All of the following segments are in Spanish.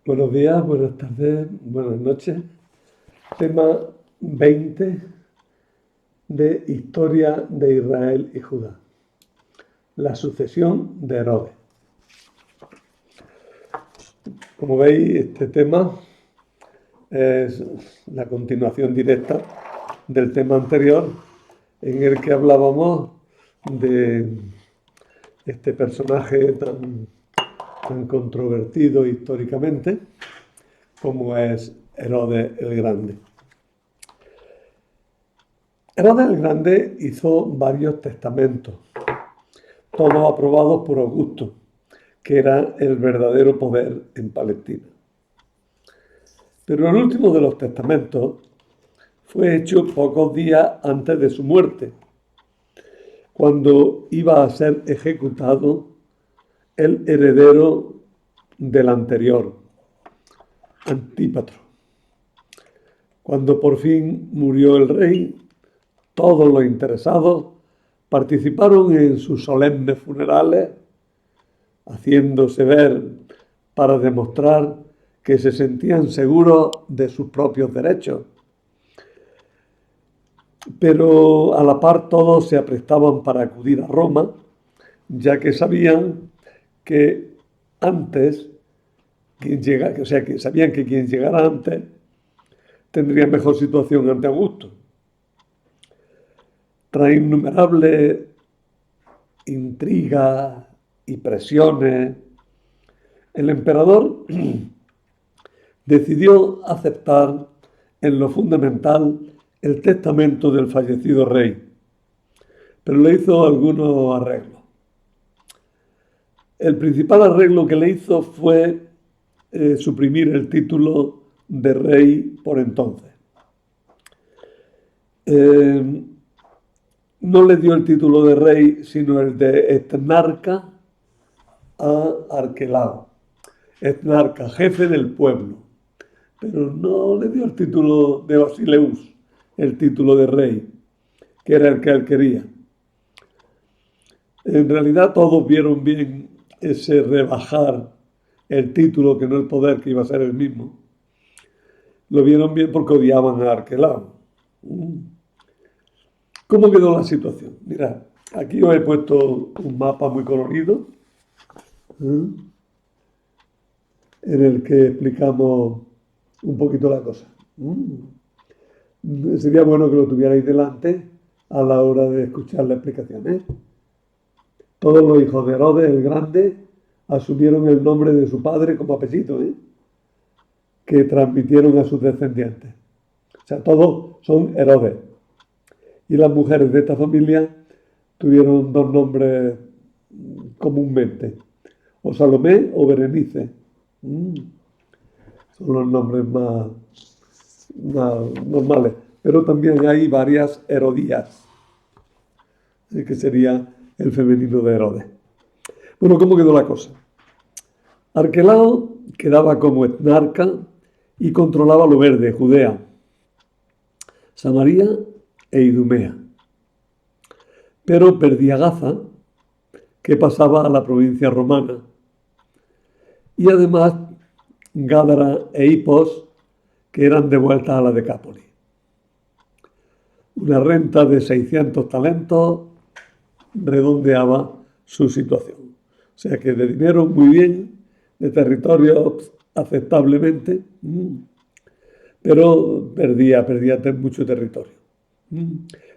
Buenos días, buenas tardes, buenas noches. Tema 20 de Historia de Israel y Judá. La sucesión de Herodes. Como veis, este tema es la continuación directa del tema anterior, en el que hablábamos de este personaje tan controvertido históricamente como es Herodes el Grande. Herodes el Grande hizo varios testamentos, todos aprobados por Augusto, que era el verdadero poder en Palestina. Pero el último de los testamentos fue hecho pocos días antes de su muerte, cuando iba a ser ejecutado el heredero del anterior, Antípatro. Cuando por fin murió el rey, todos los interesados participaron en sus solemnes funerales, haciéndose ver para demostrar que se sentían seguros de sus propios derechos. Pero a la par todos se aprestaban para acudir a Roma, ya que sabían que sabían que quien llegara antes tendría mejor situación ante Augusto. Tras innumerables intrigas y presiones, el emperador decidió aceptar en lo fundamental el testamento del fallecido rey, pero le hizo algunos arreglos. El principal arreglo que le hizo fue suprimir el título de rey por entonces. No le dio el título de rey, sino el de etnarca a Arquelao. Etnarca, jefe del pueblo. Pero no le dio el título de Basileus, el título de rey, que era el que él quería. En realidad todos vieron bien ese rebajar el título, que no el poder, que iba a ser el mismo. Lo vieron bien porque odiaban a Arquelao. ¿Cómo quedó la situación? Mirad, aquí os he puesto un mapa muy colorido, en el que explicamos un poquito la cosa. Sería bueno que lo tuvierais delante a la hora de escuchar la explicación. Todos los hijos de Herodes el Grande asumieron el nombre de su padre como apellido, que transmitieron a sus descendientes. O sea, todos son Herodes. Y las mujeres de esta familia tuvieron dos nombres comúnmente, o Salomé o Berenice. Son los nombres más normales. Pero también hay varias Herodías, que sería el femenino de Herodes. Bueno, ¿cómo quedó la cosa? Arquelao quedaba como etnarca y controlaba lo verde, Judea, Samaria e Idumea. Pero perdía Gaza, que pasaba a la provincia romana, y además Gádara e Hipos, que eran devueltas a la Decápolis. Una renta de 600 talentos redondeaba su situación. O sea que de dinero muy bien, de territorio aceptablemente, pero perdía mucho territorio.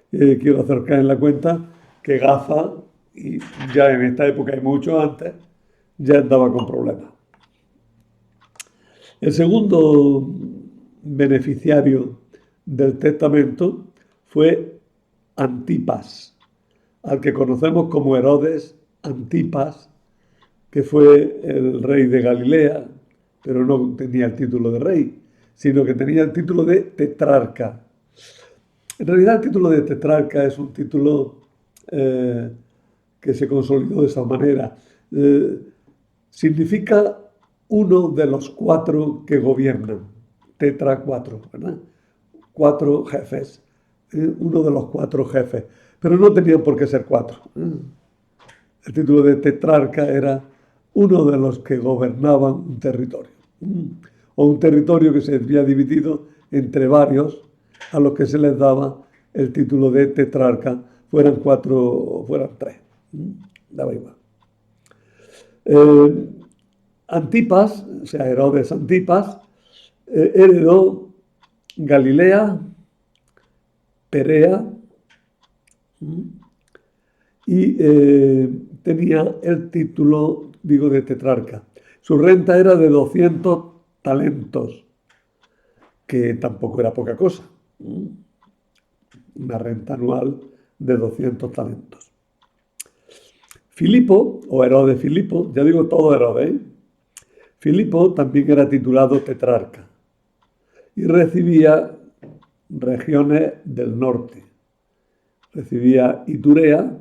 Quiero hacer caer en la cuenta que Gaza, y ya en esta época y mucho antes, ya andaba con problemas. El segundo beneficiario del testamento fue Antipas, al que conocemos como Herodes Antipas, que fue el rey de Galilea, pero no tenía el título de rey, sino que tenía el título de tetrarca. En realidad el título de tetrarca es un título que se consolidó de esa manera. Significa uno de los cuatro que gobiernan. Tetra, cuatro, ¿verdad? Cuatro jefes. Uno de los cuatro jefes. Pero no tenían por qué ser cuatro. El título de tetrarca era uno de los que gobernaban un territorio. o un territorio que se había dividido entre varios a los que se les daba el título de tetrarca, fueran cuatro o fueran tres. Daba igual. Antipas, o sea, Herodes Antipas, heredó Galilea, Perea, y tenía el título, digo, de tetrarca. Su renta era de 200 talentos, que tampoco era poca cosa. Una renta anual de 200 talentos. Filipo, o Herodes Filipo, ya digo todo Herodes, Filipo también era titulado tetrarca y recibía regiones del norte. Recibía Iturea,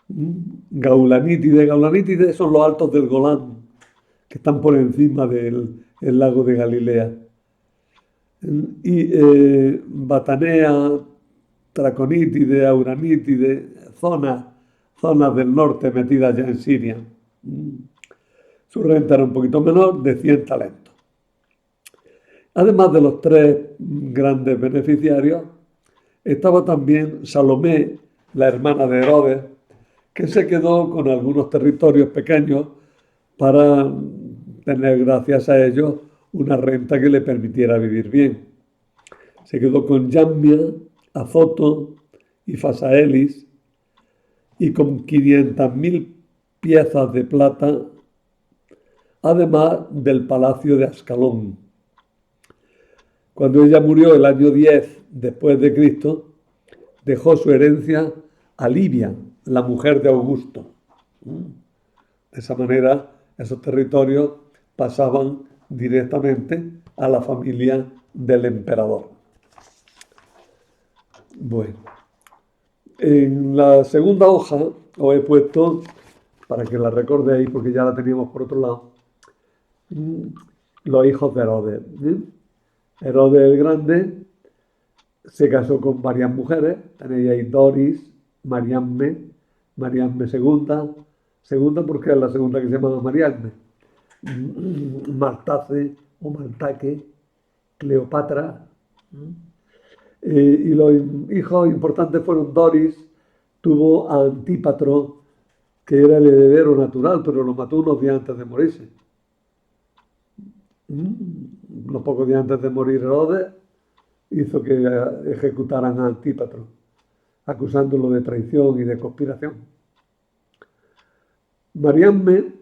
Gaulanítide. Gaulanítide son los altos del Golán, que están por encima del lago de Galilea. Y Batanea, Traconítide, Auranítide, zonas del norte metidas ya en Siria. Su renta era un poquito menor, de 100 talentos. Además de los tres grandes beneficiarios, estaba también Salomé, la hermana de Herodes, que se quedó con algunos territorios pequeños para tener, gracias a ellos, una renta que le permitiera vivir bien. Se quedó con Yamnia, Azoto y Fasaelis, y con 500.000 piezas de plata, además del palacio de Ascalón. Cuando ella murió el año 10 después de Cristo, dejó su herencia a Livia, la mujer de Augusto. De esa manera, esos territorios pasaban directamente a la familia del emperador. Bueno, en la segunda hoja os he puesto, para que la recordéis, porque ya la teníamos por otro lado, los hijos de Herodes. Herodes el Grande se casó con varias mujeres. Tenéis ahí Doris, Mariamne segunda porque es la segunda que se llama Mariamne, Martace o Martaque, Cleopatra. Y los hijos importantes fueron Doris, tuvo a Antípatro, que era el heredero natural, pero lo mató unos días antes de morirse. Unos pocos días antes de morir Herodes, hizo que ejecutaran a Antípatro, acusándolo de traición y de conspiración. Mariamne,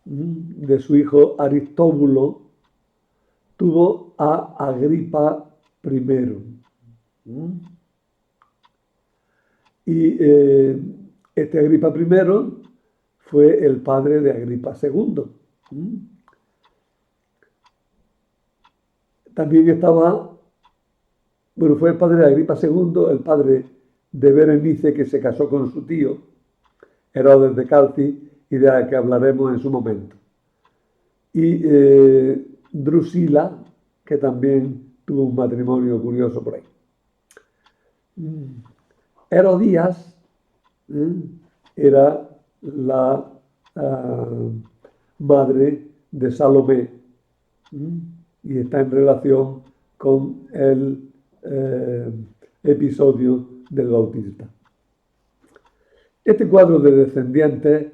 de su hijo Aristóbulo, tuvo a Agripa I. Y este Agripa I fue el padre de Agripa II. También estaba, bueno, fue el padre de Agripa II, el padre de Berenice, que se casó con su tío, Herodes de Calci, y de la que hablaremos en su momento. Y Drusila, que también tuvo un matrimonio curioso por ahí. Herodías era la madre de Salomé y está en relación con el episodio del Bautista. Este cuadro de descendientes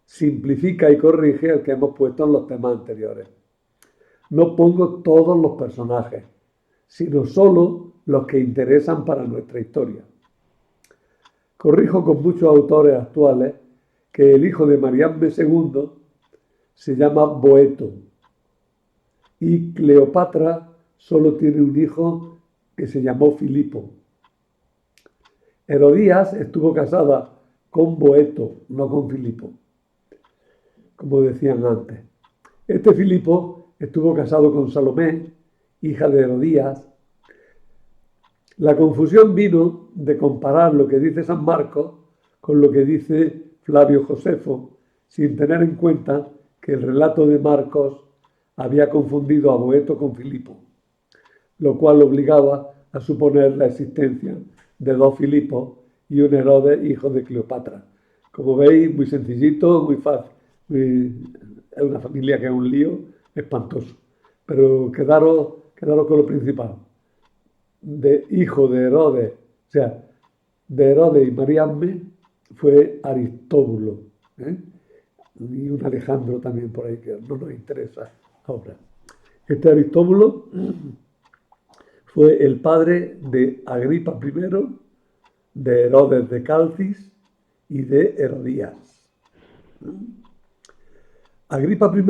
simplifica y corrige el que hemos puesto en los temas anteriores. No pongo todos los personajes, sino solo los que interesan para nuestra historia. Corrijo con muchos autores actuales que el hijo de Mariamne II se llama Boeto y Cleopatra solo tiene un hijo que se llamó Filipo. Herodías estuvo casada con Boeto, no con Filipo, como decían antes. Este Filipo estuvo casado con Salomé, hija de Herodías. La confusión vino de comparar lo que dice San Marcos con lo que dice Flavio Josefo, sin tener en cuenta que el relato de Marcos había confundido a Boeto con Filipo, lo cual obligaba a suponer la existencia de dos Filipos y un Herodes, hijo de Cleopatra. Como veis, muy sencillito, muy fácil. Es una familia que es un lío, espantoso. Pero quedaros con lo principal. De hijo de Herodes, o sea, de Herodes y Mariamne fue Aristóbulo, ¿eh? Y un Alejandro también por ahí que no nos interesa ahora. Este Aristóbulo fue el padre de Agripa I, de Herodes de Calcis y de Herodías. Agripa I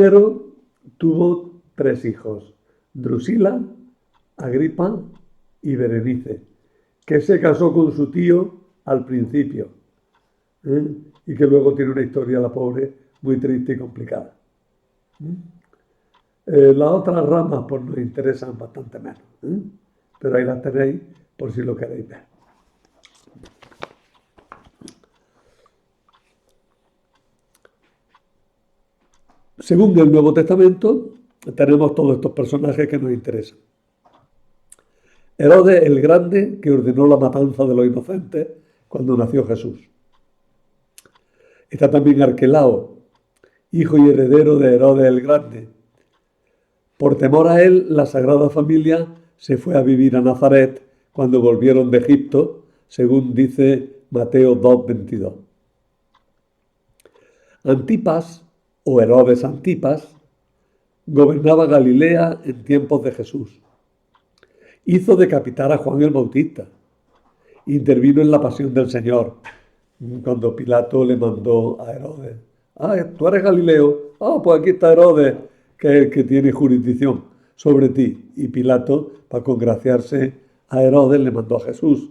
tuvo tres hijos, Drusila, Agripa y Berenice, que se casó con su tío al principio, ¿eh? Y que luego tiene una historia, la pobre, muy triste y complicada. Las otras ramas pues nos interesan bastante menos, ¿eh? Pero ahí las tenéis por si lo queréis ver. Según el Nuevo Testamento, tenemos todos estos personajes que nos interesan. Herodes el Grande, que ordenó la matanza de los inocentes cuando nació Jesús. Está también Arquelao, hijo y heredero de Herodes el Grande. Por temor a él, la Sagrada Familia se fue a vivir a Nazaret cuando volvieron de Egipto, según dice Mateo 2:22. Antipas, o Herodes Antipas, gobernaba Galilea en tiempos de Jesús. Hizo decapitar a Juan el Bautista. Intervino en la pasión del Señor, cuando Pilato le mandó a Herodes: tú eres Galileo, pues aquí está Herodes, que es el que tiene jurisdicción sobre ti. Y Pilato, para congraciarse a Herodes, le mandó a Jesús.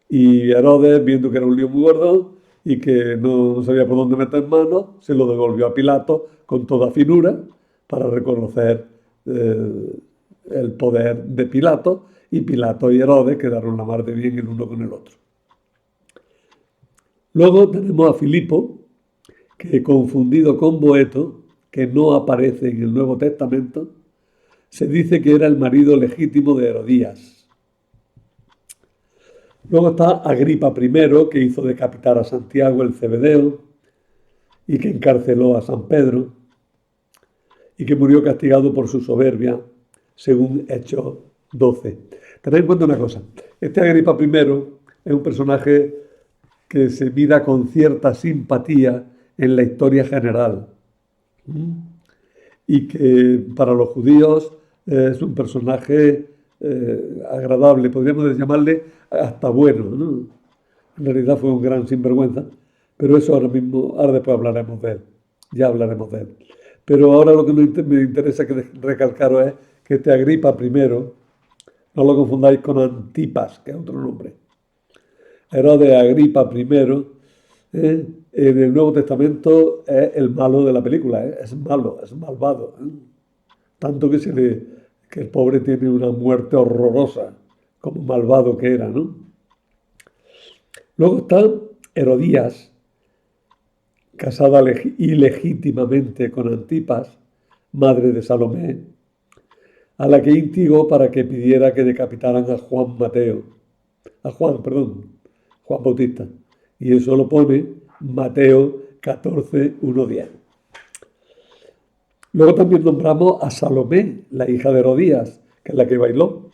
Y Herodes, viendo que era un lío muy gordo y que no sabía por dónde meter mano, se lo devolvió a Pilato con toda finura para reconocer el poder de Pilato, y Pilato y Herodes quedaron la mar de bien el uno con el otro. Luego tenemos a Filipo, que confundido con Boeto, que no aparece en el Nuevo Testamento, se dice que era el marido legítimo de Herodías. Luego está Agripa I, que hizo decapitar a Santiago el Cebedeo y que encarceló a San Pedro y que murió castigado por su soberbia, según Hechos 12. Tened en cuenta una cosa: este Agripa I es un personaje que se mira con cierta simpatía en la historia general y que para los judíos es un personaje agradable, podríamos llamarle hasta bueno, ¿no? En realidad fue un gran sinvergüenza, pero eso ahora después hablaremos de él, ya hablaremos de él. Pero ahora lo que me interesa recalcaros es que este Agripa I, no lo confundáis con Antipas, que es otro nombre. Herodes Agripa I, en el Nuevo Testamento es el malo de la película, es malo, es malvado. Tanto que el pobre tiene una muerte horrorosa, como malvado que era, ¿no? Luego está Herodías, casada ilegítimamente con Antipas, madre de Salomé, a la que instigó para que pidiera que decapitaran a Juan Bautista. Y eso lo pone Mateo 14:1-10. Luego también nombramos a Salomé, la hija de Herodías, que es la que bailó.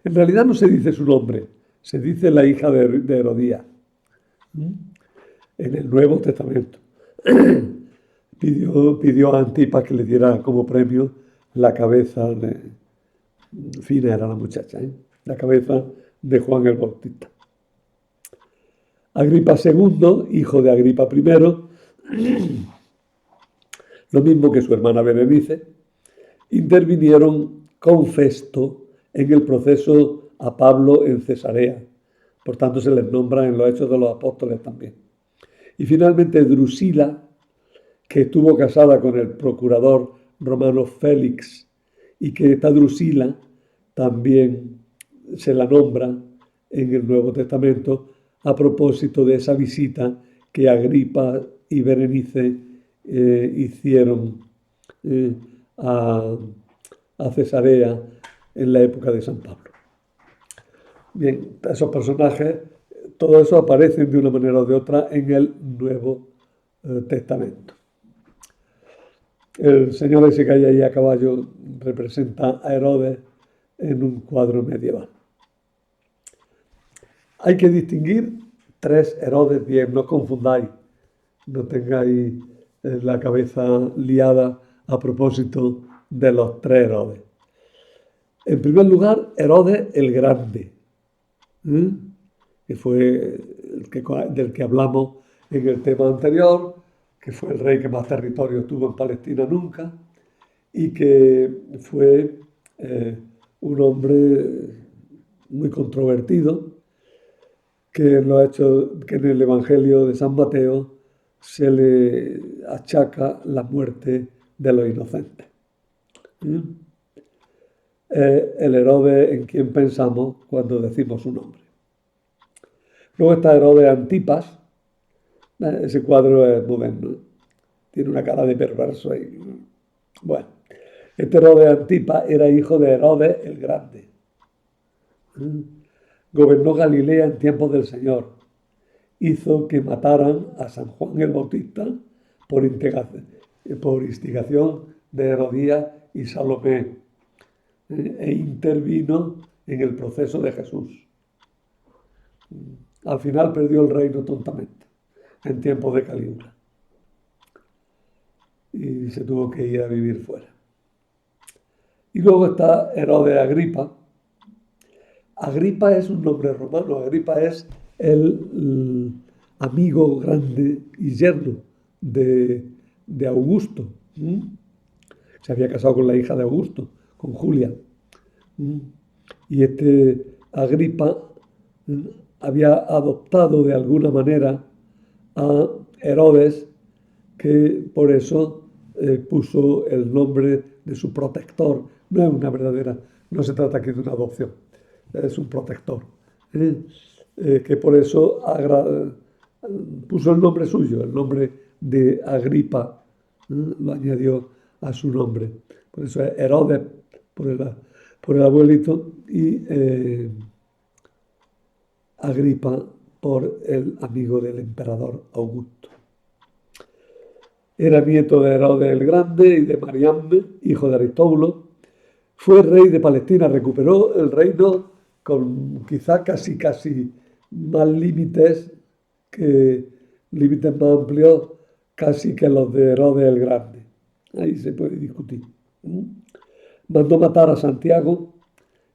En realidad no se dice su nombre, se dice la hija de Herodías. En el Nuevo Testamento. Pidió a Antipas que le diera como premio la cabeza fina era la muchacha, la cabeza de Juan el Bautista. Agripa II, hijo de Agripa I, lo mismo que su hermana Berenice, intervinieron con Festo en el proceso a Pablo en Cesarea. Por tanto, se les nombra en los Hechos de los Apóstoles también. Y finalmente Drusila, que estuvo casada con el procurador romano Félix, y que esta Drusila también se la nombra en el Nuevo Testamento a propósito de esa visita que Agripa y Berenice hicieron a Cesarea en la época de San Pablo. Bien, esos personajes, todo eso aparecen de una manera o de otra en el Nuevo Testamento. El señor ese que hay ahí a caballo representa a Herodes en un cuadro medieval. Hay que distinguir tres Herodes bien, no confundáis, no tengáis la cabeza liada a propósito de los tres Herodes. En primer lugar, Herodes el Grande, ¿eh? Que fue del que hablamos en el tema anterior, que fue el rey que más territorio tuvo en Palestina nunca, y que fue un hombre muy controvertido, que que en el Evangelio de San Mateo se le achaca la muerte de los inocentes. El Herodes en quien pensamos cuando decimos su nombre. Luego está Herodes Antipas. Ese cuadro es moderno, ¿eh? Tiene una cara de perverso ahí. Bueno, este Herodes Antipas era hijo de Herodes el Grande. Gobernó Galilea en tiempos del Señor. Hizo que mataran a San Juan el Bautista por instigación de Herodías y Salomé, e intervino en el proceso de Jesús. Al final perdió el reino tontamente, en tiempos de Calígula, y se tuvo que ir a vivir fuera. Y luego está Herodes Agripa. Agripa es un nombre romano. Agripa es el amigo grande y yerno de Augusto. Se había casado con la hija de Augusto, con Julia. Y este Agripa había adoptado de alguna manera a Herodes, que por eso puso el nombre de su protector. No es una verdadera, no se trata aquí de una adopción, es un protector, que por eso puso el nombre suyo, el nombre de Agripa, lo añadió a su nombre. Por eso es Herodes por el abuelito y Agripa por el amigo del emperador Augusto. Era nieto de Herodes el Grande y de Mariamne, hijo de Aristóbulo. Fue rey de Palestina, recuperó el reino con quizá casi más límites más amplios, casi que los de Herodes el Grande. Ahí se puede discutir. Mandó matar a Santiago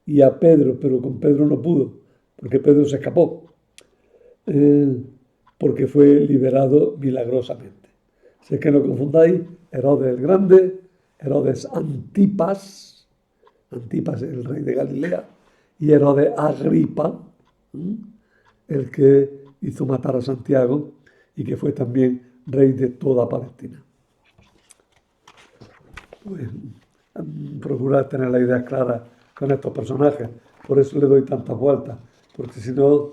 y a Pedro, pero con Pedro no pudo, porque Pedro se escapó, porque fue liberado milagrosamente. Si es que no confundáis, Herodes el Grande, Herodes Antipas, Antipas el rey de Galilea, y Herodes Agripa, el que hizo matar a Santiago y que fue también rey de toda Palestina. Pues, procurar tener la idea clara con estos personajes, por eso le doy tantas vueltas, porque si no,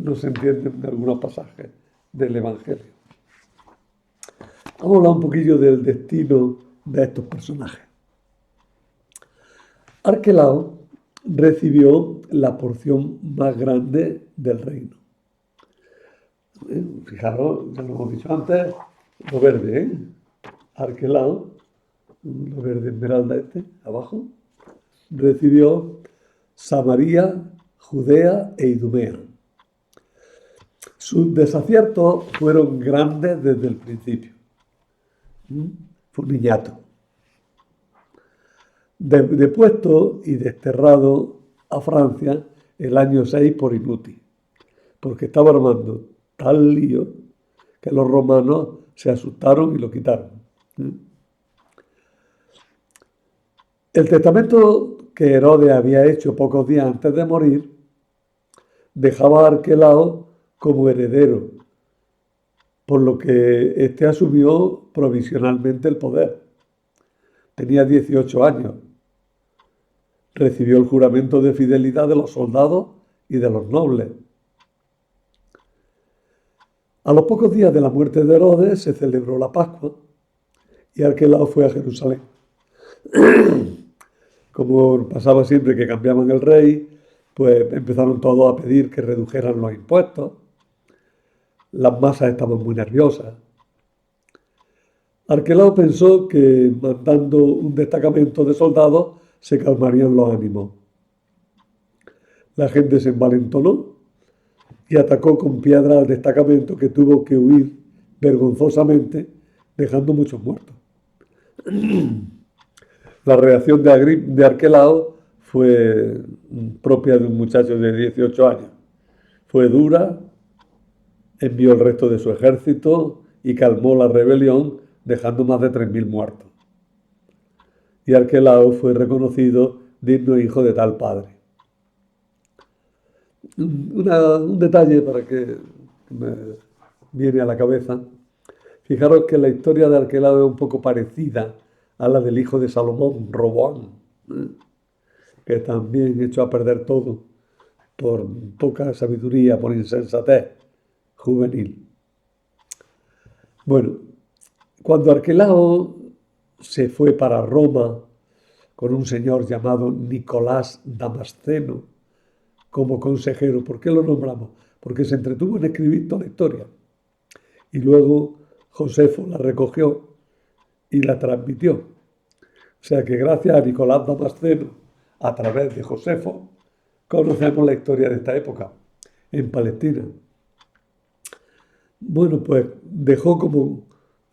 no se entienden algunos pasajes del Evangelio. Vamos a hablar un poquillo del destino de estos personajes. Arquelao recibió la porción más grande del reino. Fijaros, ya lo hemos dicho antes, lo verde, Arquelao, lo verde esmeralda abajo, recibió Samaria, Judea e Idumea. Sus desaciertos fueron grandes desde el principio. Fue un niñato. Depuesto y desterrado a Francia el año 6 por inútil, porque estaba armando tal lío que los romanos se asustaron y lo quitaron. El testamento que Herodes había hecho pocos días antes de morir dejaba a Arquelao como heredero, por lo que éste asumió provisionalmente el poder. Tenía 18 años. Recibió el juramento de fidelidad de los soldados y de los nobles. A los pocos días de la muerte de Herodes se celebró la Pascua y Arquelao fue a Jerusalén. Como pasaba siempre que cambiaban el rey, pues empezaron todos a pedir que redujeran los impuestos. Las masas estaban muy nerviosas. Arquelao pensó que mandando un destacamento de soldados se calmarían los ánimos. La gente se envalentonó y atacó con piedra al destacamento, que tuvo que huir vergonzosamente, dejando muchos muertos. La reacción de Arquelao fue propia de un muchacho de 18 años. Fue dura, envió el resto de su ejército y calmó la rebelión, dejando más de 3.000 muertos. Y Arquelao fue reconocido digno hijo de tal padre. Un detalle para que me viene a la cabeza. Fijaros que la historia de Arquelao es un poco parecida a la del hijo de Salomón, Roboam, ¿eh? Que también echó a perder todo por poca sabiduría, por insensatez juvenil. Bueno, cuando Arquelao se fue para Roma con un señor llamado Nicolás Damasceno como consejero, ¿por qué lo nombramos? Porque se entretuvo en escribir toda la historia. Y luego Josefo la recogió y la transmitió. O sea que gracias a Nicolás Damasceno, a través de Josefo, conocemos la historia de esta época en Palestina. Bueno, pues dejó como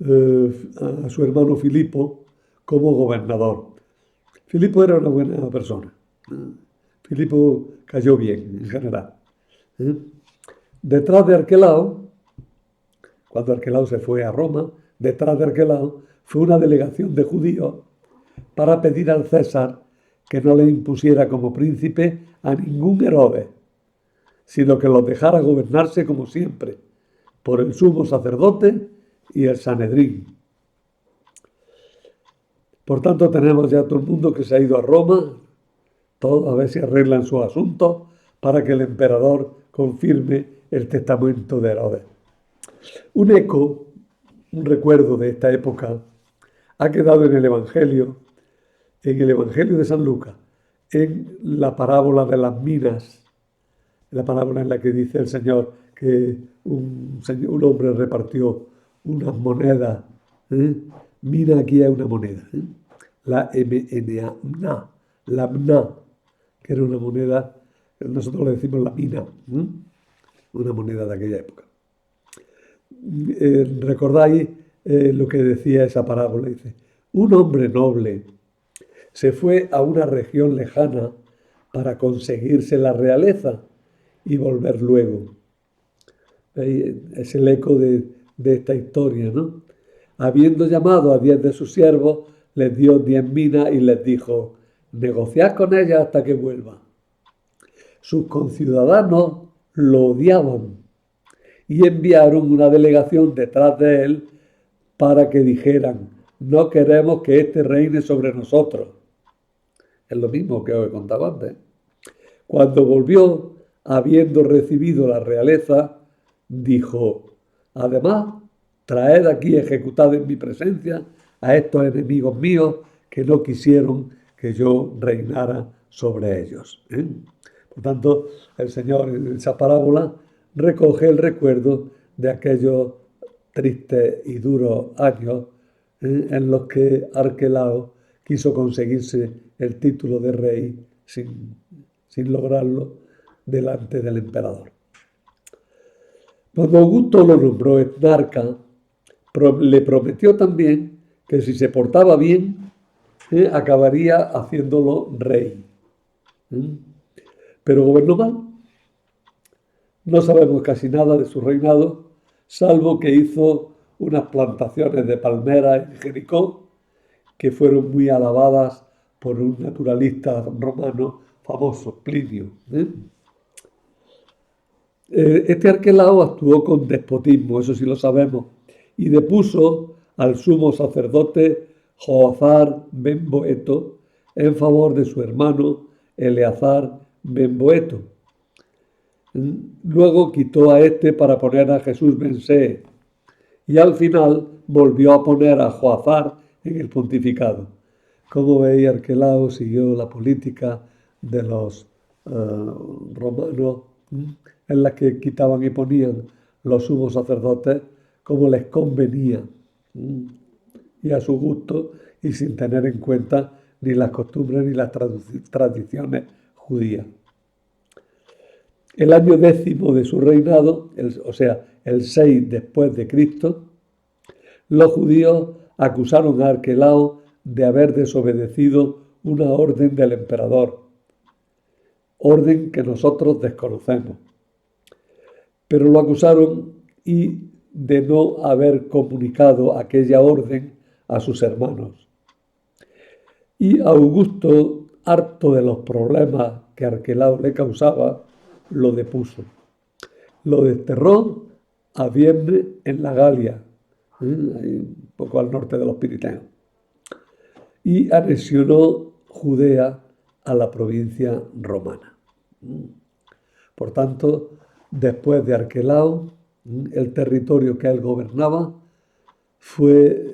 a su hermano Filipo como gobernador. Filipo era una buena persona. Filipo cayó bien en general. Detrás de Arquelao, cuando Arquelao se fue a Roma, detrás de Arquelao fue una delegación de judíos para pedir al César que no le impusiera como príncipe a ningún Herodes, sino que los dejara gobernarse como siempre, por el sumo sacerdote y el Sanedrín. Por tanto, tenemos ya todo el mundo que se ha ido a Roma, todo a ver si arreglan sus asuntos para que el emperador confirme el testamento de Herodes. Un eco, un recuerdo de esta época, ha quedado en el Evangelio de San Lucas, en la parábola de las minas, la parábola en la que dice el Señor que un hombre repartió unas monedas. Mina aquí hay una moneda, la MNA, la MNA, que era una moneda, nosotros le decimos la mina, una moneda de aquella época. ¿Recordáis lo que decía esa parábola? Dice, un hombre noble se fue a una región lejana para conseguirse la realeza y volver luego. Es el eco de esta historia, ¿no? Habiendo llamado a 10 de sus siervos, les dio 10 minas y les dijo, negociad con ella hasta que vuelva. Sus conciudadanos lo odiaban y enviaron una delegación detrás de él para que dijeran, no queremos que éste reine sobre nosotros. Es lo mismo que os he contado antes. Cuando volvió, habiendo recibido la realeza, dijo, además, traed aquí ejecutado en mi presencia a estos enemigos míos que no quisieron que yo reinara sobre ellos. Por tanto, el Señor en esa parábola recoge el recuerdo de aquellos tristes y duros años en los que Arquelao quiso conseguirse el título de rey sin lograrlo delante del emperador. Cuando Augusto lo nombró etnarca, le prometió también que si se portaba bien, acabaría haciéndolo rey. Pero gobernó mal. No sabemos casi nada de su reinado, salvo que hizo unas plantaciones de palmeras en Jericó, que fueron muy alabadas por un naturalista romano famoso, Plinio. Este Arquelao actuó con despotismo, eso sí lo sabemos, y depuso al sumo sacerdote Joazar ben Boeto en favor de su hermano Eleazar ben Boeto. Luego quitó a este para poner a Jesús ben See, y al final volvió a poner a Joazar en el pontificado. Como veis, Arquelao siguió la política de los romanos, en la que quitaban y ponían los sumos sacerdotes como les convenía. y a su gusto y sin tener en cuenta ni las costumbres ni las tradiciones judías. El año 10 de su reinado, o sea, el 6 después de Cristo, los judíos acusaron a Arquelao de haber desobedecido una orden del emperador, orden que nosotros desconocemos. Pero lo acusaron y de no haber comunicado aquella orden a sus hermanos. Y Augusto, harto de los problemas que Arquelao le causaba, lo depuso. Lo desterró a Vienne en la Galia, ahí un poco al norte de los Pirineos, y anexionó Judea a la provincia romana. Por tanto, después de Arquelao, el territorio que él gobernaba fue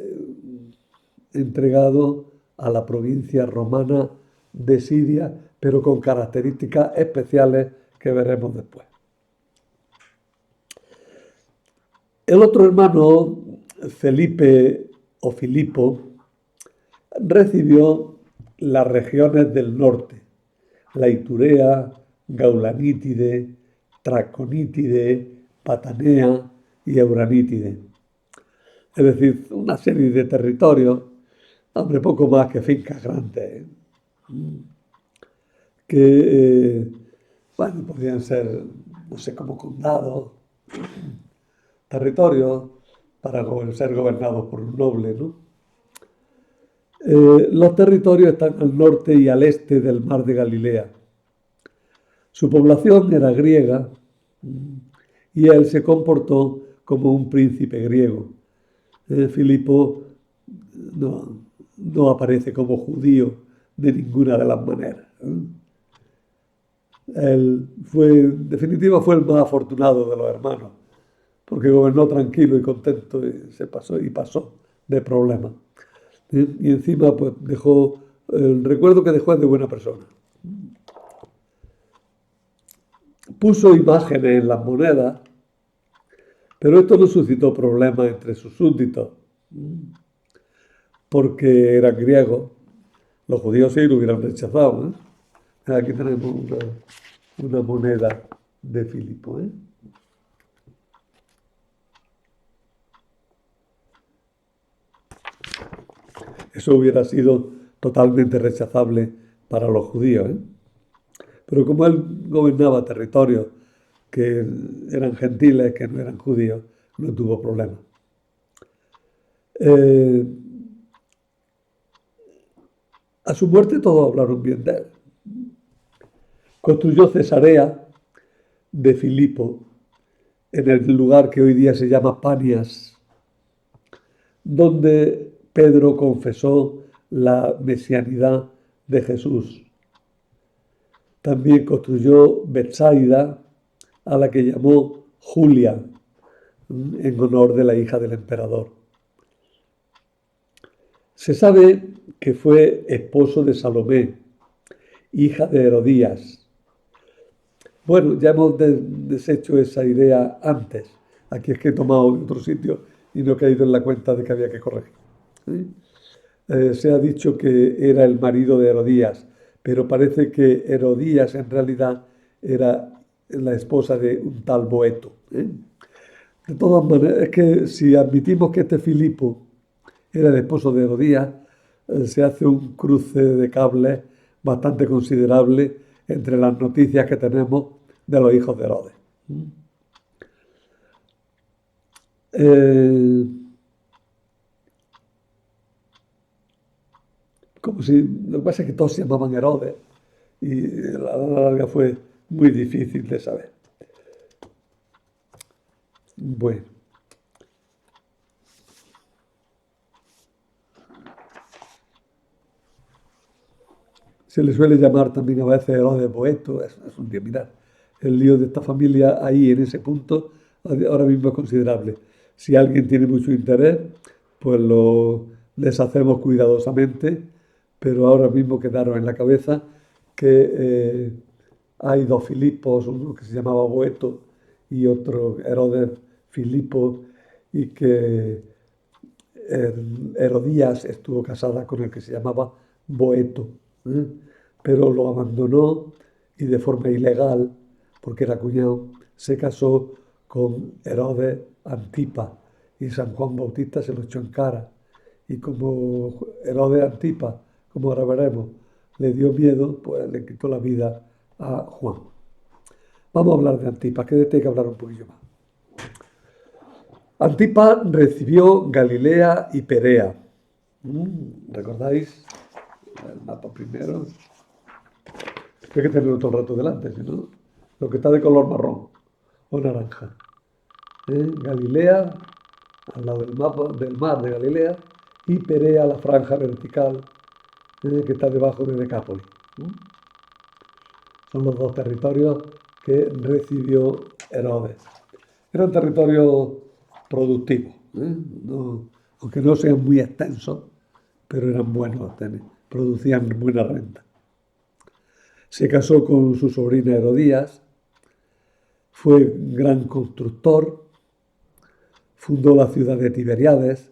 entregado a la provincia romana de Siria, pero con características especiales que veremos después. El otro hermano, Felipe o Filipo, recibió las regiones del norte, la Iturea, Gaulanítide, Traconítide, Patanea y Euranítide. Es decir, una serie de territorios, hombre, poco más que fincas grandes, que, bueno, podrían ser, no sé, como condados, territorios para ser gobernados por un noble, ¿no? Los territorios están al norte y al este del mar de Galilea. Su población era griega y él se comportó como un príncipe griego. Filipo no aparece como judío de ninguna de las maneras. Él en definitiva, fue el más afortunado de los hermanos, porque gobernó tranquilo y contento y pasó de problemas. Y encima, pues dejó, el recuerdo que dejó es de buena persona. Puso imágenes en las monedas, pero esto no suscitó problemas entre sus súbditos, porque eran griegos. Los judíos sí lo hubieran rechazado. Aquí tenemos una moneda de Filipo. Eso hubiera sido totalmente rechazable para los judíos. Pero como él gobernaba territorios que eran gentiles, que no eran judíos, no tuvo problema. A su muerte todos hablaron bien de él. Construyó Cesarea de Filipo, en el lugar que hoy día se llama Panias, donde Pedro confesó la mesianidad de Jesús. También construyó Betsaida, a la que llamó Julia, en honor de la hija del emperador. Se sabe que fue esposo de Salomé, hija de Herodías. Bueno, ya hemos deshecho esa idea antes. Aquí es que he tomado de otro sitio y no he caído en la cuenta de que había que corregir. Se ha dicho que era el marido de Herodías, pero parece que Herodías en realidad era la esposa de un tal Boeto. De todas maneras, es que si admitimos que este Filipo era el esposo de Herodías, se hace un cruce de cables bastante considerable entre las noticias que tenemos de los hijos de Herodes. Lo que pasa es que todos se llamaban Herodes y a la larga fue muy difícil de saber. Bueno. Se le suele llamar también a veces Herodes Boeto, es un día, mirar. El lío de esta familia ahí en ese punto ahora mismo es considerable. Si alguien tiene mucho interés, pues lo deshacemos cuidadosamente, pero ahora mismo quedaron en la cabeza que hay dos Filipos, uno que se llamaba Boeto y otro Herodes Filipo, y que Herodías estuvo casada con el que se llamaba Boeto, ¿eh? Pero lo abandonó y de forma ilegal, porque era cuñado, se casó con Herodes Antipa y San Juan Bautista se lo echó en cara. Y como Herodes Antipa, como ahora veremos, le dio miedo, pues le quitó la vida a Juan. Vamos a hablar de Antipas, que tiene que hablar un poquillo más. Antipas recibió Galilea y Perea. ¿Recordáis? El mapa primero. Hay que tenerlo todo el rato delante, si no, lo que está de color marrón o naranja. Galilea, al lado del mapa del mar de Galilea, y Perea, la franja vertical, que está debajo de Decápolis. Son los dos territorios que recibió Herodes. Eran territorios productivos, no, aunque no sean muy extensos, pero eran buenos, producían buena renta. Se casó con su sobrina Herodías, fue gran constructor, fundó la ciudad de Tiberíades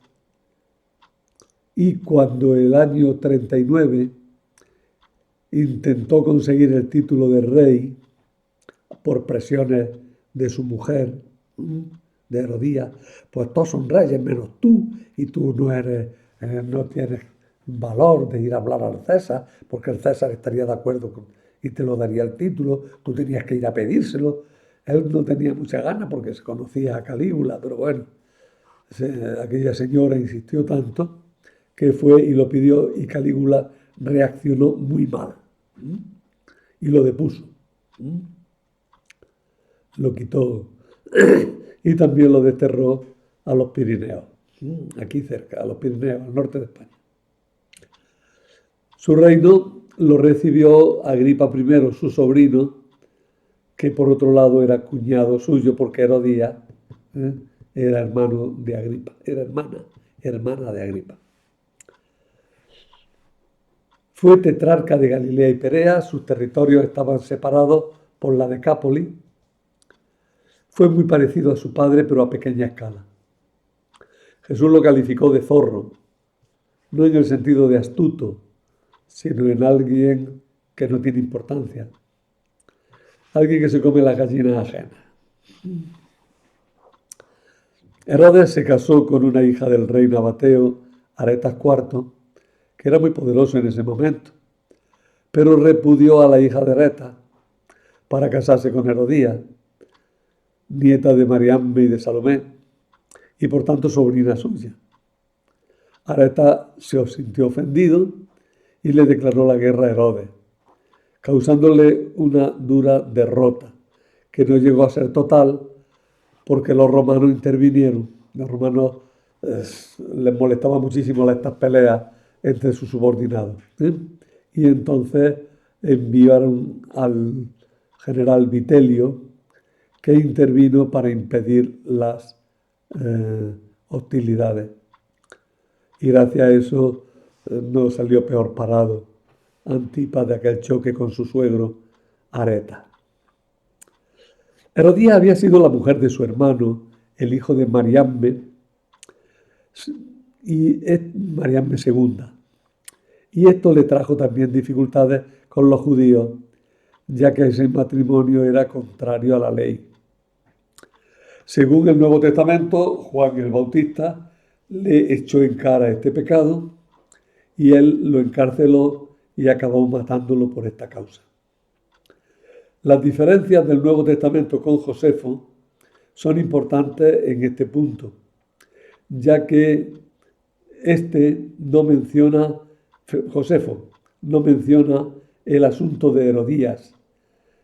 y cuando el año 39 intentó conseguir el título de rey por presiones de su mujer, de Herodías, pues todos son reyes menos tú, y tú no tienes valor de ir a hablar al César, porque el César estaría de acuerdo y te lo daría el título, tú tenías que ir a pedírselo. Él no tenía mucha gana porque se conocía a Calígula, pero bueno, aquella señora insistió tanto que fue y lo pidió y Calígula reaccionó muy mal y lo depuso. Lo quitó y también lo desterró a los Pirineos, aquí cerca, a los Pirineos, al norte de España. Su reino lo recibió Agripa I, su sobrino, que por otro lado era cuñado suyo porque Herodías era hermano de Agripa, era hermana de Agripa. Fue tetrarca de Galilea y Perea, sus territorios estaban separados por la Decápolis. Fue muy parecido a su padre, pero a pequeña escala. Jesús lo calificó de zorro, no en el sentido de astuto, sino en alguien que no tiene importancia. Alguien que se come las gallinas ajenas. Herodes se casó con una hija del rey nabateo, Aretas IV, que era muy poderoso en ese momento, pero repudió a la hija de Aretas para casarse con Herodías, nieta de Mariamne y de Salomé, y por tanto sobrina suya. Aretas se sintió ofendido y le declaró la guerra a Herodes, causándole una dura derrota, que no llegó a ser total porque los romanos intervinieron. Los romanos les molestaba muchísimo estas peleas entre sus subordinados. Y entonces enviaron al general Vitelio, que intervino para impedir las hostilidades. Y gracias a eso no salió peor parado Antipas de aquel choque con su suegro Aretas. Herodías había sido la mujer de su hermano, el hijo de Mariamne, y es Mariamne II. Y esto le trajo también dificultades con los judíos, ya que ese matrimonio era contrario a la ley. Según el Nuevo Testamento, Juan el Bautista le echó en cara este pecado y él lo encarceló y acabó matándolo por esta causa. Las diferencias del Nuevo Testamento con Josefo son importantes en este punto, ya que Josefo no menciona el asunto de Herodías,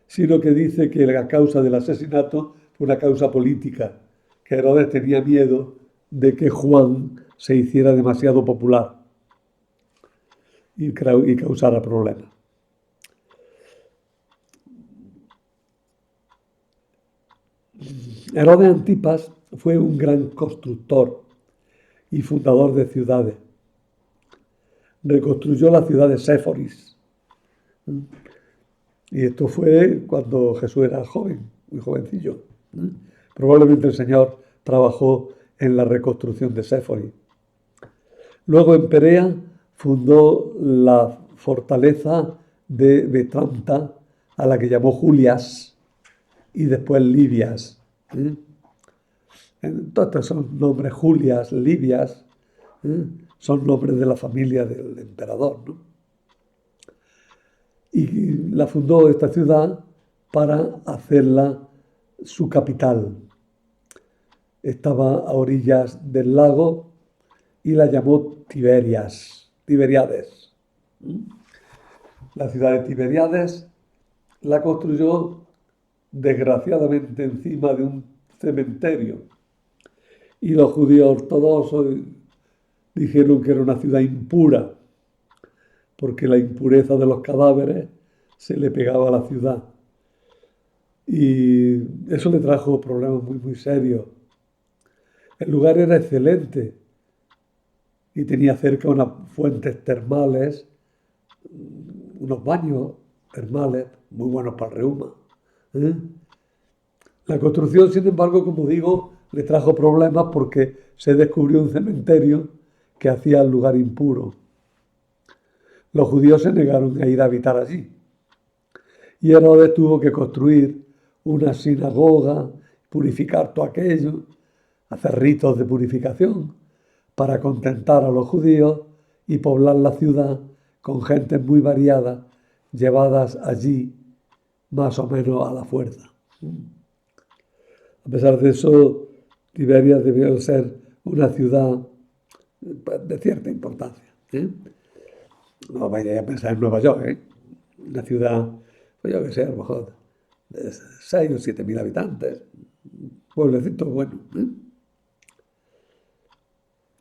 sino que dice que la causa del asesinato fue una causa política, que Herodes tenía miedo de que Juan se hiciera demasiado popular y causara problemas. Herodes Antipas fue un gran constructor y fundador de ciudades. Reconstruyó la ciudad de Séforis. Y esto fue cuando Jesús era joven, muy jovencillo. Probablemente el Señor trabajó en la reconstrucción de Séforis. Luego en Perea fundó la fortaleza de Betranta, a la que llamó Julias, y después Libias. ¿eh? Todos estos son nombres, Julias, Libias, ¿eh? Son nombres de la familia del emperador, ¿no? Y la fundó esta ciudad para hacerla su capital. Estaba a orillas del lago y la llamó Tiberiades. La ciudad de Tiberiades la construyó desgraciadamente encima de un cementerio y los judíos ortodoxos dijeron que era una ciudad impura porque la impureza de los cadáveres se le pegaba a la ciudad. Y eso le trajo problemas muy, muy serios. El lugar era excelente y tenía cerca unas fuentes termales, unos baños termales muy buenos para el reuma. ¿eh? La construcción, sin embargo, como digo, le trajo problemas porque se descubrió un cementerio que hacía el lugar impuro. Los judíos se negaron a ir a habitar allí. Y Herodes tuvo que construir una sinagoga, purificar todo aquello, hacer ritos de purificación para contentar a los judíos y poblar la ciudad con gentes muy variadas, llevadas allí más o menos a la fuerza. A pesar de eso, Tiberias debió ser una ciudad de cierta importancia. No vaya a pensar en Nueva York, una ciudad, pues yo que sé, a lo mejor de 6 o 7 mil habitantes, pueblecito bueno.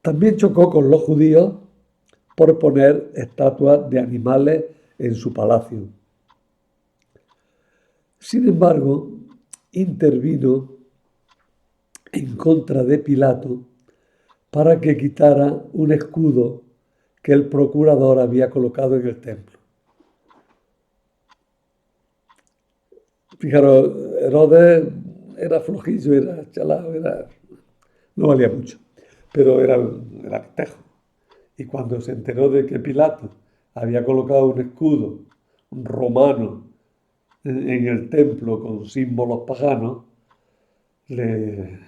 También chocó con los judíos por poner estatuas de animales en su palacio. Sin embargo, intervino en contra de Pilato para que quitara un escudo que el procurador había colocado en el templo. Fijaros, Herodes era flojillo, era chalado, no valía mucho, pero era pistejo. Y cuando se enteró de que Pilato había colocado un escudo romano en el templo con símbolos paganos, le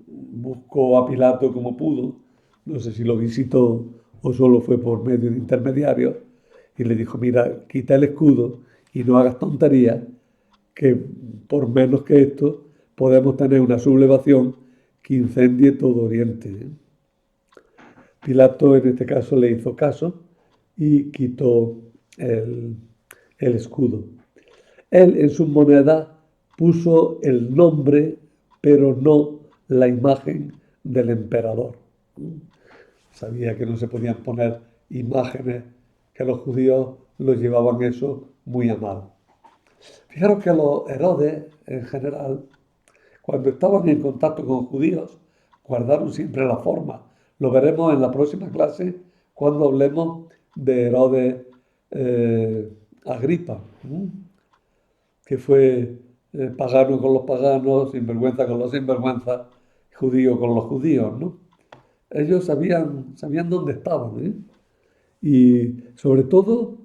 buscó a Pilato como pudo, no sé si lo visitó o solo fue por medio de intermediarios, y le dijo, mira, quita el escudo y no hagas tonterías, que por menos que esto podemos tener una sublevación que incendie todo Oriente. Pilato en este caso le hizo caso y quitó el escudo. Él en sus monedas puso el nombre, pero no la imagen del emperador. Sabía que no se podían poner imágenes, que los judíos los llevaban eso muy a mal. Fijaros que los Herodes, en general, cuando estaban en contacto con judíos, guardaron siempre la forma. Lo veremos en la próxima clase cuando hablemos de Herodes Agripa, que fue pagano con los paganos, sinvergüenza con los sinvergüenzas, judío con los judíos, ¿no? Ellos sabían dónde estaban, Y sobre todo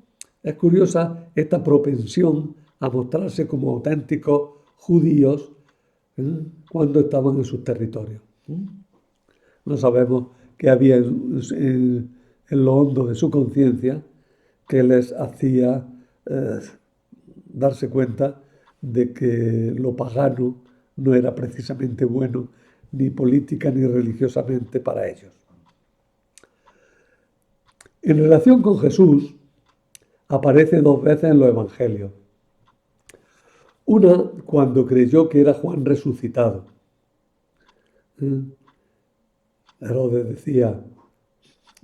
es curiosa esta propensión a mostrarse como auténticos judíos cuando estaban en sus territorios. No sabemos qué había en lo hondo de su conciencia que les hacía darse cuenta de que lo pagano no era precisamente bueno ni política ni religiosamente para ellos. En relación con Jesús, aparece 2 veces en los Evangelios. Una cuando creyó que era Juan resucitado. Herodes decía,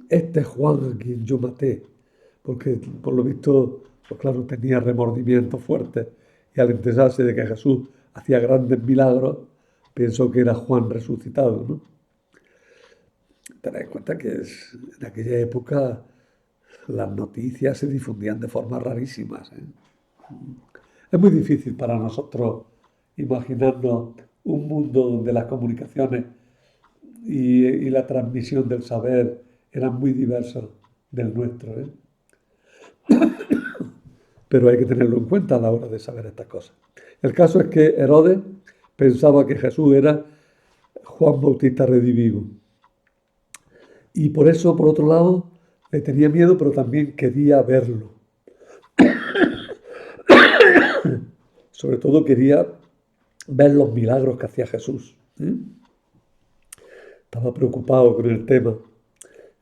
este es Juan a quien yo maté, porque por lo visto, pues claro, tenía remordimientos fuertes y al enterarse de que Jesús hacía grandes milagros, pensó que era Juan resucitado, ¿no? Tened en cuenta que en aquella época las noticias se difundían de formas rarísimas. Es muy difícil para nosotros imaginarnos un mundo donde las comunicaciones y la transmisión del saber eran muy diversos del nuestro, ¿eh? Pero hay que tenerlo en cuenta a la hora de saber estas cosas. El caso es que Herodes pensaba que Jesús era Juan Bautista redivivo. Y por eso, por otro lado, le tenía miedo, pero también quería verlo. Sobre todo quería ver los milagros que hacía Jesús, ¿eh? Estaba preocupado con el tema,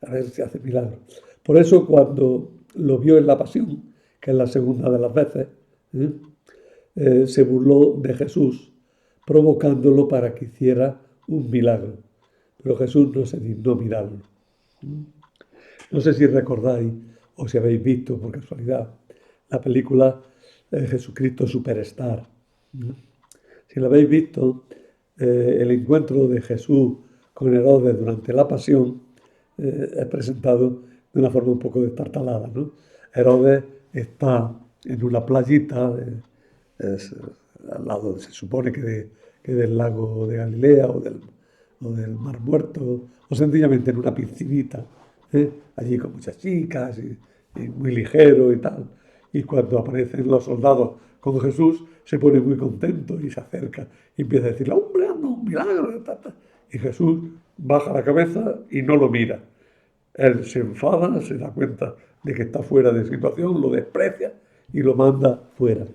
a ver si hace milagros. Por eso cuando lo vio en la pasión, que es la segunda de las veces, ¿eh? Se burló de Jesús, provocándolo para que hiciera un milagro. Pero Jesús no se dignó mirarlo. No sé si recordáis o si habéis visto por casualidad la película Jesucristo Superstar. Si la habéis visto, el encuentro de Jesús con Herodes durante la pasión es presentado de una forma un poco destartalada, ¿no? Herodes está en una playita, al lado, se supone que del lago de Galilea o del Mar Muerto, o sencillamente en una piscinita, allí con muchas chicas y muy ligero y tal. Y cuando aparecen los soldados con Jesús, se pone muy contento y se acerca y empieza a decirle, hombre, anda, un milagro. Y Jesús baja la cabeza y no lo mira. Él se enfada, se da cuenta de que está fuera de situación, lo desprecia y lo manda fuera.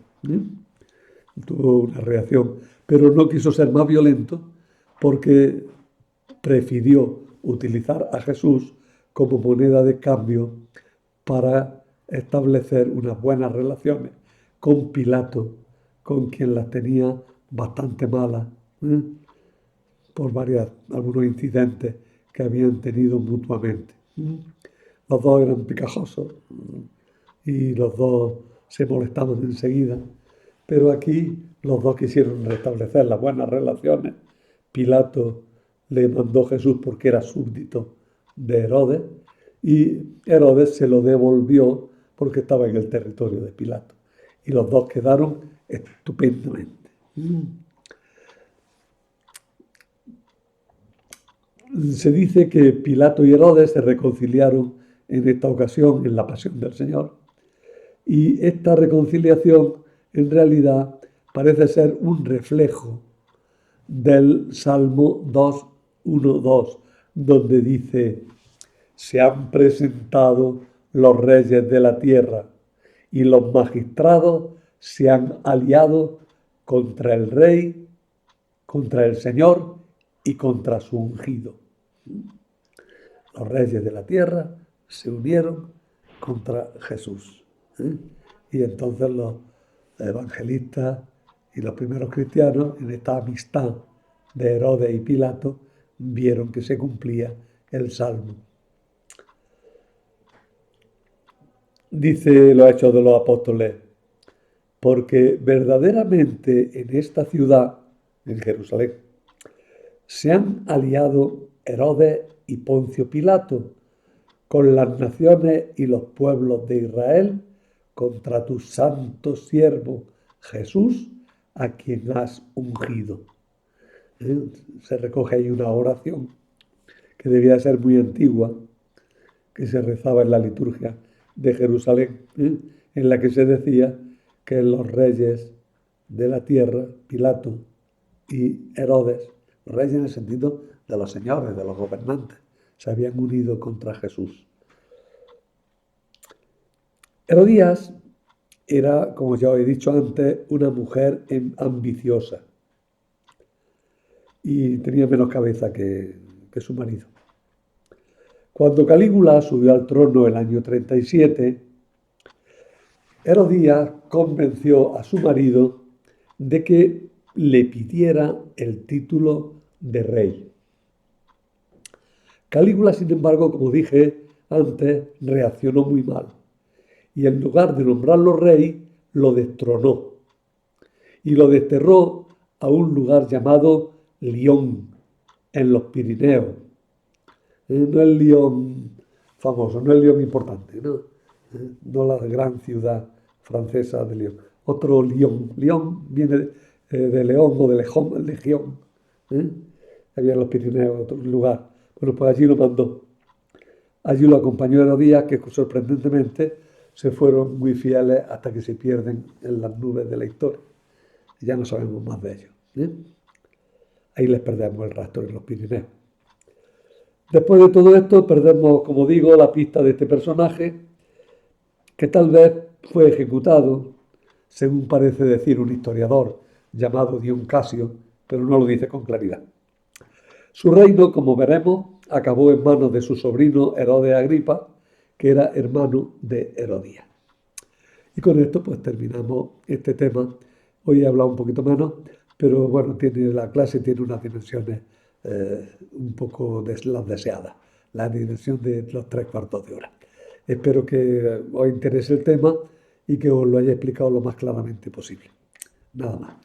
Tuvo una reacción, pero no quiso ser más violento porque prefirió utilizar a Jesús como moneda de cambio para establecer unas buenas relaciones con Pilato, con quien las tenía bastante malas, ¿eh? Por algunos incidentes que habían tenido mutuamente. Los dos eran picajosos y los dos se molestaban enseguida, pero aquí los dos quisieron restablecer las buenas relaciones. Pilato le mandó Jesús porque era súbdito de Herodes y Herodes se lo devolvió porque estaba en el territorio de Pilato. Y los dos quedaron estupendamente. Se dice que Pilato y Herodes se reconciliaron en esta ocasión en la Pasión del Señor. Y esta reconciliación en realidad parece ser un reflejo del Salmo 2:1-2, donde dice, se han presentado los reyes de la tierra y los magistrados se han aliado contra el rey, contra el Señor y contra su ungido. Los reyes de la tierra se unieron contra Jesús. Y entonces los evangelistas y los primeros cristianos, en esta amistad de Herodes y Pilato, vieron que se cumplía el Salmo. Dice los Hechos de los Apóstoles, porque verdaderamente en esta ciudad, en Jerusalén, se han aliado Herodes y Poncio Pilato con las naciones y los pueblos de Israel contra tu santo siervo Jesús, a quien has ungido. Se recoge ahí una oración que debía ser muy antigua, que se rezaba en la liturgia de Jerusalén, en la que se decía que los reyes de la tierra, Pilato y Herodes, los reyes en el sentido de los señores, de los gobernantes, se habían unido contra Jesús. Herodías era, como ya os he dicho antes, una mujer ambiciosa y tenía menos cabeza que su marido. Cuando Calígula subió al trono el año 37, Herodías convenció a su marido de que le pidiera el título de rey. Calígula, sin embargo, como dije antes, reaccionó muy mal y en lugar de nombrarlo rey, lo destronó y lo desterró a un lugar llamado Lyon, en los Pirineos. No es Lyon famoso, no es Lyon importante, no la gran ciudad francesa de Lyon. Otro Lyon. Lyon viene de León o de Legión. Había en los Pirineos otro lugar. Bueno, pues allí lo mandó Allí lo acompañó Herodías, que sorprendentemente se fueron muy fieles hasta que se pierden en las nubes de la historia. Y ya no sabemos más de ellos. ¿Eh? Ahí les perdemos el rastro en los Pirineos. Después de todo esto, perdemos, como digo, la pista de este personaje, que tal vez fue ejecutado, según parece decir un historiador llamado Dion Casio, pero no lo dice con claridad. Su reino, como veremos, acabó en manos de su sobrino Herodes Agripa, que era hermano de Herodías. Y con esto pues terminamos este tema. Hoy he hablado un poquito menos, pero bueno, la clase tiene unas dimensiones un poco las deseadas, la dimensión de los 3/4 de hora. Espero que os interese el tema y que os lo haya explicado lo más claramente posible. Nada más.